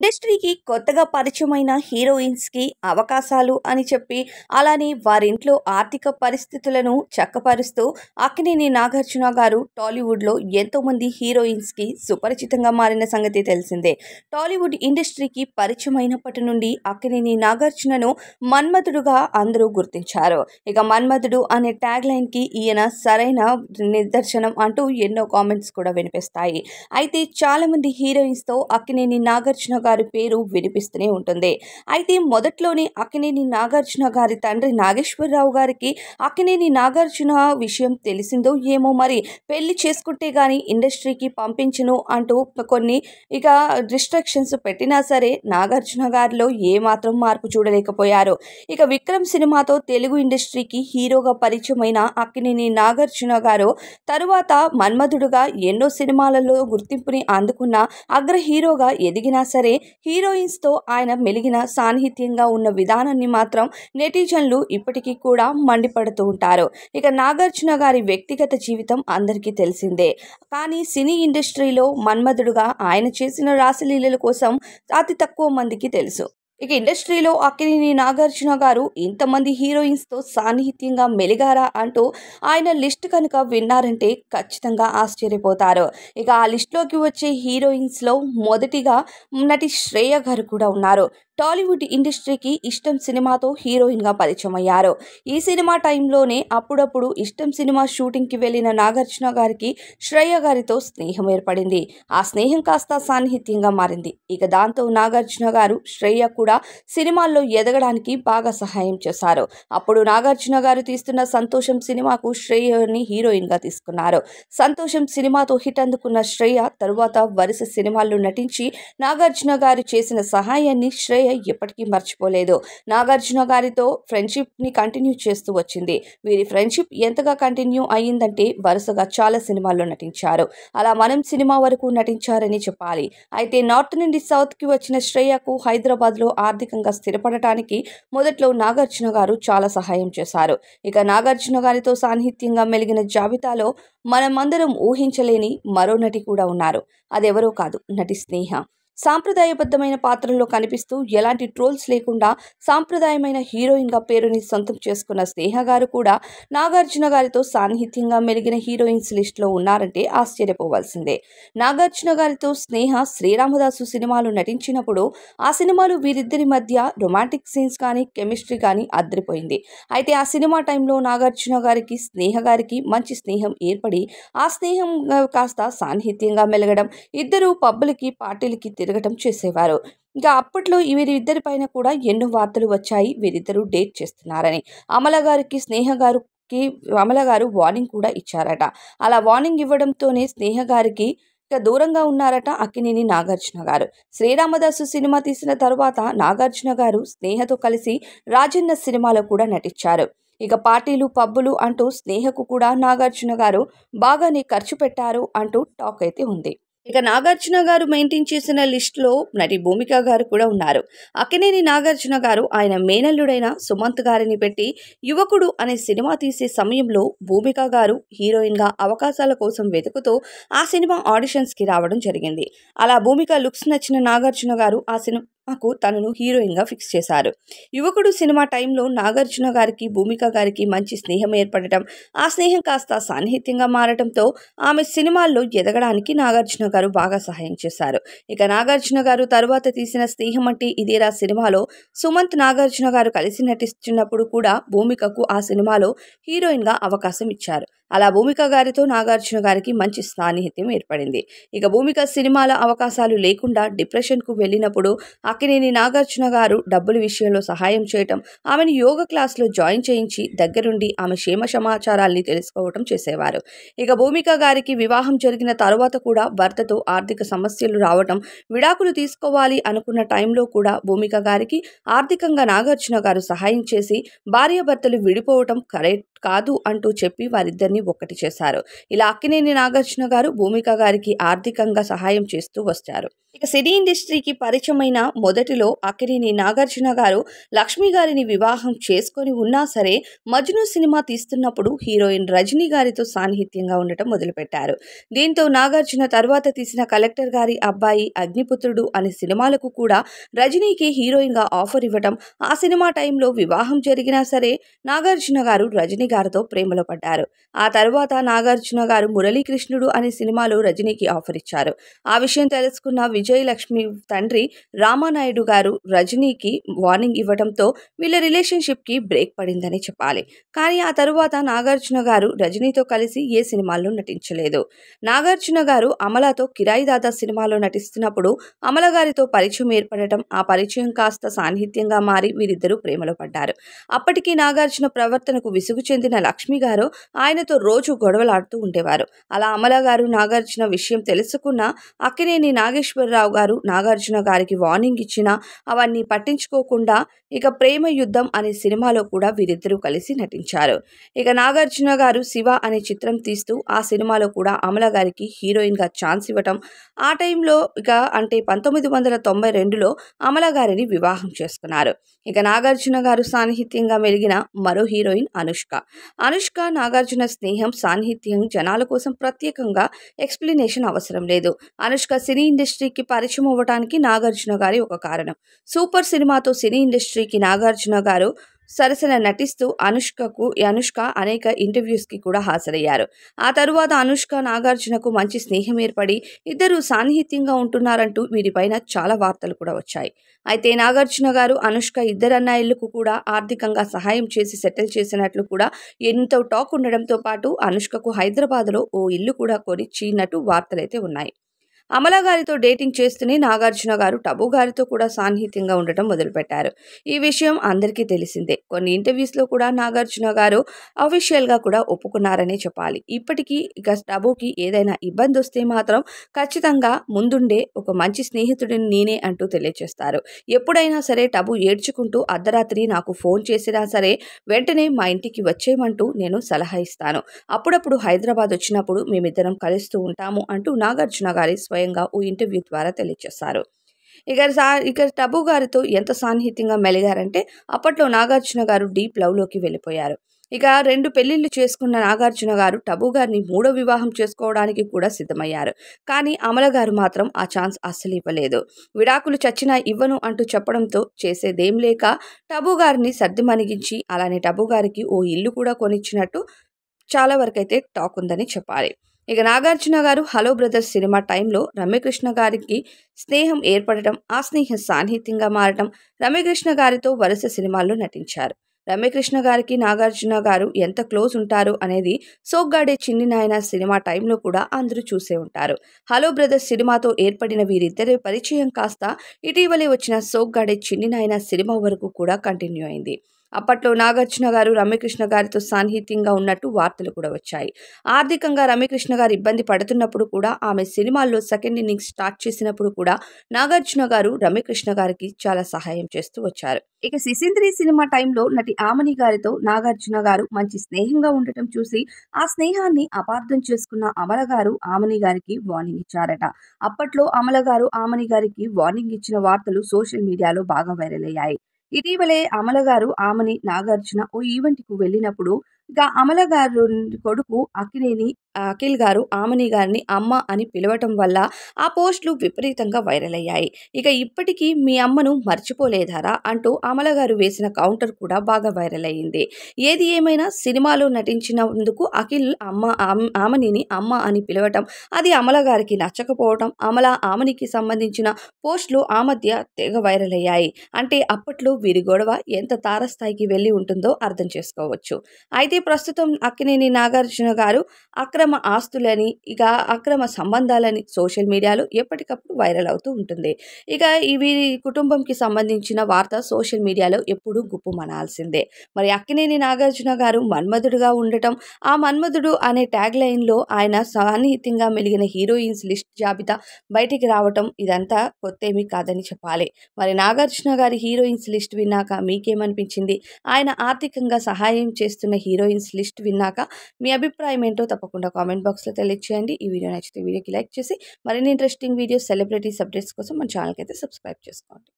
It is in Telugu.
ఇండస్ట్రీకి కొత్తగా పరిచయమైన హీరోయిన్స్‌కి అవకాశాలు అని చెప్పి, అలానే వారింట్లో ఆర్థిక పరిస్థితులను చక్కపరుస్తూ అక్కినేని నాగార్జున గారు టాలీవుడ్‌లో ఎంతోమంది హీరోయిన్స్‌కి సుపరిచితంగా మారిన సంగతి తెలిసిందే. టాలీవుడ్ ఇండస్ట్రీకి పరిచయమైనప్పటి నుండి అక్కినేని నాగార్జునను మన్మధుడుగా అందరూ గుర్తించారు. ఇక మన్మధుడు అనే ట్యాగ్‌లైన్‌కి ఈయన సరైన నిదర్శనం అంటూ ఎన్నో కామెంట్స్ కూడా వినిపిస్తాయి. అయితే చాలామంది హీరోయిన్స్‌తో అక్కినేని నాగార్జున గారి పేరు వినిపిస్తూనే ఉంటుంది. అయితే మొదట్లోనే అక్కినేని నాగార్జున గారి తండ్రి నాగేశ్వరరావు గారికి అక్కినేని నాగార్జున విషయం తెలిసిందో ఏమో మరి, పెళ్లి చేసుకుంటే గాని ఇండస్ట్రీకి పంపించను అంటూ కొన్ని ఇక రిస్ట్రిక్షన్స్ పెట్టినా సరే నాగార్జున గారిలో ఏమాత్రం మార్పు చూడలేకపోయారు. ఇక విక్రమ్ సినిమాతో తెలుగు ఇండస్ట్రీకి హీరోగా పరిచయమైన అక్కినేని నాగార్జున గారు తరువాత మన్మధుడుగా ఎన్నో సినిమాలలో గుర్తింపుని అందుకున్న అగ్ర హీరోగా ఎదిగినా సరే, హీరోయిన్స్‌తో ఆయన మెలిగిన సాన్నిహిత్యంగా ఉన్న విధానాన్ని మాత్రం నెటిజన్లు ఇప్పటికీ కూడా మండిపడుతూ ఉంటారు. ఇక నాగార్జున గారి వ్యక్తిగత జీవితం అందరికీ తెలిసిందే. కానీ సినీ ఇండస్ట్రీలో మన్మధుడుగా ఆయన చేసిన రాసలీలల కోసం అతి తక్కువ మందికి తెలుసు. ఇక ఇండస్ట్రీలో అక్కినేని నాగార్జున గారు ఇంతమంది హీరోయిన్స్‌తో సాన్నిహిత్యంగా మెలిగారా అంటూ ఆయన లిస్ట్ కనుక విన్నారంటే ఖచ్చితంగా ఆశ్చర్యపోతారు. ఇక ఆ లిస్ట్‌లోకి వచ్చే హీరోయిన్స్‌లో మొదటిగా నటి శ్రేయ గారు కూడా ఉన్నారు. టాలీవుడ్ ఇండస్ట్రీకి ఇష్టం సినిమాతో హీరోయిన్‌గా పరిచయమయ్యారు. ఈ సినిమా టైంలోనే అప్పుడప్పుడు ఇష్టం సినిమా షూటింగ్‌కి వెళ్లిన నాగార్జున గారికి శ్రేయ గారితో స్నేహం ఏర్పడింది. ఆ స్నేహం కాస్త సాన్నిహిత్యంగా మారింది. ఇక దాంతో నాగార్జున గారు శ్రేయ కూడా సినిమాల్లో ఎదగడానికి బాగా సహాయం చేశారు. అప్పుడు నాగార్జున గారు తీస్తున్న సంతోషం సినిమాకు శ్రేయని హీరోయిన్‌గా తీసుకున్నారు. సంతోషం సినిమాతో హిట్ అందుకున్న శ్రేయ తరువాత వరుస సినిమాల్లో నటించి నాగార్జున గారు చేసిన సహాయాన్ని శ్రేయ ఎప్పటికీ మర్చిపోలేదు. నాగార్జున గారితో ఫ్రెండ్‌షిప్‌ని కంటిన్యూ చేస్తూ వచ్చింది. వీరి ఫ్రెండ్‌షిప్ ఎంతగా కంటిన్యూ అయ్యిందంటే వరుసగా చాలా సినిమాల్లో నటించారు. అలా మనం సినిమా వరకు నటించారని చెప్పాలి. అయితే నార్త్ నుండి సౌత్‌కి వచ్చిన శ్రేయకు హైదరాబాద్‌లో ఆర్థికంగా స్థిరపడటానికి మొదట్లో నాగార్జున గారు చాలా సహాయం చేశారు. ఇక నాగార్జున గారితో సాన్నిహిత్యంగా మెలిగిన జాబితాలో మనమందరం ఊహించలేని మరో నటి కూడా ఉన్నారు. అదెవరో కాదు, నటి స్నేహ. సాంప్రదాయబద్ధమైన పాత్రల్లో కనిపిస్తూ ఎలాంటి ట్రోల్స్ లేకుండా సాంప్రదాయమైన హీరోయిన్‌గా పేరుని సొంతం చేసుకున్న స్నేహ గారు కూడా నాగార్జున గారితో సాన్నిహిత్యంగా మెలిగిన హీరోయిన్స్ లిస్టులో ఉన్నారంటే ఆశ్చర్యపోవాల్సిందే. నాగార్జున గారితో స్నేహ శ్రీరామదాసు సినిమాలో నటించినప్పుడు ఆ సినిమాలో వీరిద్దరి మధ్య రొమాంటిక్ సీన్స్ కానీ, కెమిస్ట్రీ కానీ అదిరిపోయింది. అయితే ఆ సినిమా టైంలో నాగార్జున గారికి స్నేహ గారికి మంచి స్నేహం ఏర్పడి ఆ స్నేహం కాస్త సాన్నిహిత్యంగా మెలగడం, ఇద్దరు పబ్బులకి, పార్టీలకి తిరగటం చేసేవారు. ఇంకా అప్పట్లో వీరిద్దరి పైన కూడా ఎన్నో వార్తలు వచ్చాయి, వీరిద్దరూ డేట్ చేస్తున్నారని. అమల గారికి స్నేహ గారికి అమల గారు వార్నింగ్ కూడా ఇచ్చారట. అలా వార్నింగ్ ఇవ్వడంతోనే స్నేహ గారికి ఇక దూరంగా ఉన్నారట అక్కినేని నాగార్జున గారు. శ్రీరామదాసు సినిమా తీసిన తరువాత నాగార్జున గారు స్నేహతో కలిసి రాజన్న సినిమాలో కూడా నటించారు. ఇక పార్టీలు, పబ్బులు అంటూ స్నేహకు కూడా నాగార్జున గారు బాగానే ఖర్చు పెట్టారు అంటూ టాక్ అయితే ఉంది. ఇక నాగార్జున గారు మెయింటైన్ చేసిన లిస్టులో నటి భూమిక గారు కూడా ఉన్నారు. అక్కినేని నాగార్జున గారు ఆయన మేనల్లుడైన సుమంత్ గారిని పెట్టి యువకుడు అనే సినిమా తీసే సమయంలో భూమిక గారు హీరోయిన్‌గా అవకాశాల కోసం వెతుకుతూ ఆ సినిమా ఆడిషన్స్‌కి రావడం జరిగింది. అలా భూమిక లుక్స్ నచ్చిన నాగార్జున గారు ఆ సినిమాకు తనను హీరోయిన్‌గా ఫిక్స్ చేశారు. యువకుడు సినిమా టైంలో నాగార్జున గారికి, భూమిక గారికి మంచి స్నేహం ఏర్పడటం, ఆ స్నేహం కాస్త సాన్నిహిత్యంగా మారటంతో ఆమె సినిమాల్లో ఎదగడానికి నాగార్జున గారు బాగా సహాయం చేశారు. ఇక నాగార్జున గారు తరువాత తీసిన స్నేహం అంటే ఇదేరా సినిమాలో సుమంత్, నాగార్జున గారు కలిసి నటిస్తున్నప్పుడు కూడా భూమికకు ఆ సినిమాలో హీరోయిన్‌గా అవకాశం ఇచ్చారు. అలా భూమిక గారితో నాగార్జున గారికి మంచి సాన్నిహిత్యం ఏర్పడింది. ఇక భూమిక సినిమాల అవకాశాలు లేకుండా డిప్రెషన్‌కు వెళ్ళినప్పుడు అక్కినేని నాగార్జున గారు డబ్బుల విషయంలో సహాయం చేయటం, ఆమెను యోగా క్లాస్‌లో జాయిన్ చేయించి దగ్గరుండి ఆమె క్షేమ సమాచారాల్ని తెలుసుకోవటం చేసేవారు. ఇక భూమిక గారికి వివాహం జరిగిన తరువాత కూడా భర్తతో ఆర్థిక సమస్యలు రావటం, విడాకులు తీసుకోవాలి అనుకున్న టైంలో కూడా భూమిక గారికి ఆర్థికంగా నాగార్జున గారు సహాయం చేసి భార్యాభర్తలు విడిపోవటం కాదు అంటూ చెప్పి వారిద్దరిని ఒక్కటి చేశారు. ఇలా అక్కినేని నాగార్జున గారు భూమిక గారికి ఆర్థికంగా సహాయం చేస్తూ వచ్చారు. ఇక సినీ ఇండస్ట్రీకి పరిచయమైన మొదటిలో అక్కినేని నాగార్జున గారు లక్ష్మి గారిని వివాహం చేసుకొని ఉన్నా సరే మజ్ను సినిమా తీస్తున్నప్పుడు హీరోయిన్ రజనీ గారితో సాన్నిహిత్యంగా ఉండటం మొదలుపెట్టారు. దీంతో నాగార్జున తర్వాత తీసిన కలెక్టర్ గారి అబ్బాయి, అగ్నిపుత్రుడు అనే సినిమాలకు కూడా రజనీకి హీరోయిన్ గా ఆఫర్ ఇవ్వటం, ఆ సినిమా టైంలో వివాహం జరిగినా సరే నాగార్జున గారు రజనీ గారితో ప్రేమలో పడ్డారు. ఆ తర్వాత నాగార్జున గారు మురళీకృష్ణుడు అనే సినిమాలో రజనీకి ఆఫర్ ఇచ్చారు. ఆ విషయం తెలుసుకున్న విజయలక్ష్మి తండ్రి రామానాయుడు గారు రజనీకి వార్నింగ్ ఇవ్వడంతో వీళ్ళ రిలేషన్షిప్ కి బ్రేక్ పడిందని చెప్పాలి. కానీ ఆ తరువాత నాగార్జున గారు రజనీతో కలిసి ఏ సినిమాల్లో నటించలేదు. నాగార్జున గారు అమలాతో కిరాయి దాదా సినిమాలో నటిస్తున్నప్పుడు అమల గారితో పరిచయం ఏర్పడటం, ఆ పరిచయం కాస్త సాన్నిహిత్యంగా మారి వీరిద్దరూ ప్రేమలో పడ్డారు. అప్పటికి నాగార్జున ప్రవర్తనకు విసుగు చెందిన లక్ష్మి గారు ఆయనతో రోజు గొడవలాడుతూ ఉండేవారు. అలా అమల గారు నాగార్జున విషయం తెలుసుకున్న అక్కినేని నాగేశ్వరరావు గారు నాగార్జున గారికి వార్నింగ్ ఇచ్చినా అవన్నీ పట్టించుకోకుండా ఇక ప్రేమ యుద్ధం అనే సినిమాలో కూడా వీరిద్దరూ కలిసి నటించారు. ఇక నాగార్జున గారు శివ అనే చిత్రం తీస్తూ ఆ సినిమాలో కూడా అమల గారికి హీరోయిన్ గా ఛాన్స్ ఇవ్వటం, ఆ టైంలో ఇక అంటే 1992లో అమల గారిని వివాహం చేసుకున్నారు. ఇక నాగార్జున గారు సాన్నిహిత్యంగా మెలిగిన మరో హీరోయిన్ అనుష్క. అనుష్క నాగార్జున స్నేహం, సాన్నిహిత్యం జనాల కోసం ప్రత్యేకంగా ఎక్స్ప్లెనేషన్ అవసరం లేదు. అనుష్క సినీ ఇండస్ట్రీకి పరిచయం అవ్వడానికి నాగార్జున గారి ఒక కారణం. సూపర్ సినిమాతో సినీ ఇండస్ట్రీకి నాగార్జున గారు సరసన నటిస్తూ అనుష్క అనేక ఇంటర్వ్యూస్ కి కూడా హాజరయ్యారు. ఆ తరువాత అనుష్క నాగార్జునకు మంచి స్నేహం ఏర్పడి ఇద్దరు సాన్నిహిత్యంగా ఉంటున్నారంటూ వీరిపైన చాలా వార్తలు కూడా వచ్చాయి. అయితే నాగార్జున గారు అనుష్క ఇద్దరన్నాయిళ్లకు కూడా ఆర్థికంగా సహాయం చేసి సెటిల్ చేసినట్లు కూడా ఎంతో టాక్ ఉండడంతో పాటు అనుష్కకు హైదరాబాద్లో ఓ ఇల్లు కూడా కొనిచ్చినట్టు వార్తలైతే ఉన్నాయి. అమల గారితో డేటింగ్ చేస్తూనే నాగార్జున గారు టబు గారితో కూడా సాన్నిహిత్యంగా ఉండటం మొదలుపెట్టారు. ఈ విషయం అందరికీ తెలిసిందే. కొన్ని ఇంటర్వ్యూస్లో కూడా నాగార్జున గారు అఫీషియల్గా కూడా ఒప్పుకున్నారనే చెప్పాలి. ఇప్పటికీ ఇక టబుకి ఏదైనా ఇబ్బంది వస్తే మాత్రం ఖచ్చితంగా ముందుండే ఒక మంచి స్నేహితుడిని నేనే అంటూ తెలియజేస్తారు. ఎప్పుడైనా సరే టబు ఏడ్చుకుంటూ అర్ధరాత్రి నాకు ఫోన్ చేసినా సరే వెంటనే మా ఇంటికి వచ్చేయమంటూ నేను సలహా ఇస్తాను. అప్పుడప్పుడు హైదరాబాద్ వచ్చినప్పుడు మేమిద్దరం కలుస్తూ ఉంటాము అంటూ నాగార్జున గారి స్వయంగా ఓ ఇంటర్వ్యూ ద్వారా తెలియజేశారు. ఇక టబు గారితో ఎంత సాన్నిహిత్యంగా మెలిగారంటే అప్పట్లో నాగార్జున గారు డీప్ లవ్లోకి వెళ్ళిపోయారు. ఇక 2 పెళ్లిళ్లు చేసుకున్న నాగార్జున గారు టబు గారిని 3వ వివాహం చేసుకోవడానికి కూడా సిద్ధమయ్యారు. కానీ అమల గారు మాత్రం ఆ ఛాన్స్ అస్సలు ఇవ్వలేదు. విడాకులు చచ్చినా ఇవ్వను అంటూ చెప్పడంతో చేసేదేం లేక టబు గారిని సర్దిమణిగించి అలానే టబు గారికి ఓ ఇల్లు కూడా కొనిచ్చినట్టు చాలా వరకైతే టాక్ ఉందని చెప్పాలి. ఇక నాగార్జున గారు హలో బ్రదర్స్ సినిమా టైంలో రమ్యకృష్ణ గారికి స్నేహం ఏర్పడటం, ఆ స్నేహం సాన్నిహిత్యంగా మారటం, రమ్యకృష్ణ గారితో వరుస సినిమాల్లో నటించారు. రమ్యకృష్ణ గారికి నాగార్జున గారు ఎంత క్లోజ్ ఉంటారు అనేది సోగ్గాడే చిన్ని నాయన సినిమా టైంలో కూడా అందరూ చూసే ఉంటారు. హలో బ్రదర్స్ సినిమాతో ఏర్పడిన వీరిద్దరి పరిచయం కాస్త ఇటీవలే వచ్చిన సోగ్గాడే చిన్ని నాయన సినిమా వరకు కూడా కంటిన్యూ అయింది. అప్పట్లో నాగార్జున గారు రమ్యకృష్ణ గారితో సాన్నిహిత్యంగా ఉన్నట్టు వార్తలు కూడా వచ్చాయి. ఆర్థికంగా రమ్యకృష్ణ గారు ఇబ్బంది పడుతున్నప్పుడు కూడా ఆమె సినిమాల్లో సెకండ్ ఇన్నింగ్స్ స్టార్ట్ చేసినప్పుడు కూడా నాగార్జున గారు రమ్యకృష్ణ గారికి చాలా సహాయం చేస్తూ వచ్చారు. ఇక సిసింద్రి సినిమా టైంలో నటి ఆమని గారితో నాగార్జున గారు మంచి స్నేహంగా ఉండటం చూసి ఆ స్నేహాన్ని అపార్థం చేసుకున్న అమల గారు ఆమని గారికి వార్నింగ్ ఇచ్చారట. అప్పట్లో అమల గారు ఆమని గారికి వార్నింగ్ ఇచ్చిన వార్తలు సోషల్ మీడియాలో బాగా వైరల్ అయ్యాయి. ఇటీవలే అమల గారు ఆమని నాగార్జున ఓ ఈవెంట్ కు వెళ్ళినప్పుడు ఇక అమల గారు కొడుకు అఖిల్ గారు ఆమని గారిని అమ్మ అని పిలవటం వల్ల ఆ పోస్టులు విపరీతంగా వైరల్ అయ్యాయి. ఇక ఇప్పటికీ మీ అమ్మను మర్చిపోలేదారా అంటూ అమల గారు వేసిన కౌంటర్ కూడా బాగా వైరల్ అయ్యింది. ఏది ఏమైనా సినిమాలో నటించినందుకు అఖిల్ ఆమనిని అమ్మ అని పిలవటం, అది అమల గారికి నచ్చకపోవటం, ఆమనికి సంబంధించిన పోస్టులు ఆ మధ్య తెగ వైరల్ అయ్యాయి. అంటే అప్పట్లో వీరి గొడవ ఎంత తారస్థాయికి వెళ్ళి ఉంటుందో అర్థం చేసుకోవచ్చు. అయితే ప్రస్తుతం అక్కినేని నాగార్జున గారు అక్రమ ఆస్తులని, ఇక అక్రమ సంబంధాలని సోషల్ మీడియాలో ఎప్పటికప్పుడు వైరల్ అవుతూ ఉంటుంది. ఇక వీరి కుటుంబంకి సంబంధించిన వార్త సోషల్ మీడియాలో ఎప్పుడూ గుప్పుమనాల్సిందే. మరి అక్కినేని నాగార్జున గారు మన్మధుడుగా ఉండటం, ఆ మన్మధుడు అనే ట్యాగ్ లైన్లో ఆయన సాన్నిహిత్యంగా మెలిగిన హీరోయిన్స్ లిస్ట్ జాబితా బయటికి రావటం ఇదంతా కొత్తేమీ కాదని చెప్పాలి. మరి నాగార్జున గారి హీరోయిన్స్ లిస్ట్ విన్నాక మీకేమనిపించింది? ఆయన ఆర్థికంగా సహాయం చేస్తున్న హీరోయిన్ హీరోయిన్స్ లిస్ట్ విన్నాక మీ అభిప్రాయం ఏంటో తప్పకుండా కామెంట్ బాక్స్లో తెలియజేయండి. ఈ వీడియో నచ్చితే వీడియోకి లైక్ చేసి మరిన్ని ఇంట్రెస్టింగ్ వీడియోస్, సెలబ్రిటీస్ అప్డేట్స్ కోసం మన ఛానల్కి అయితే సబ్స్క్రైబ్ చేసుకోండి.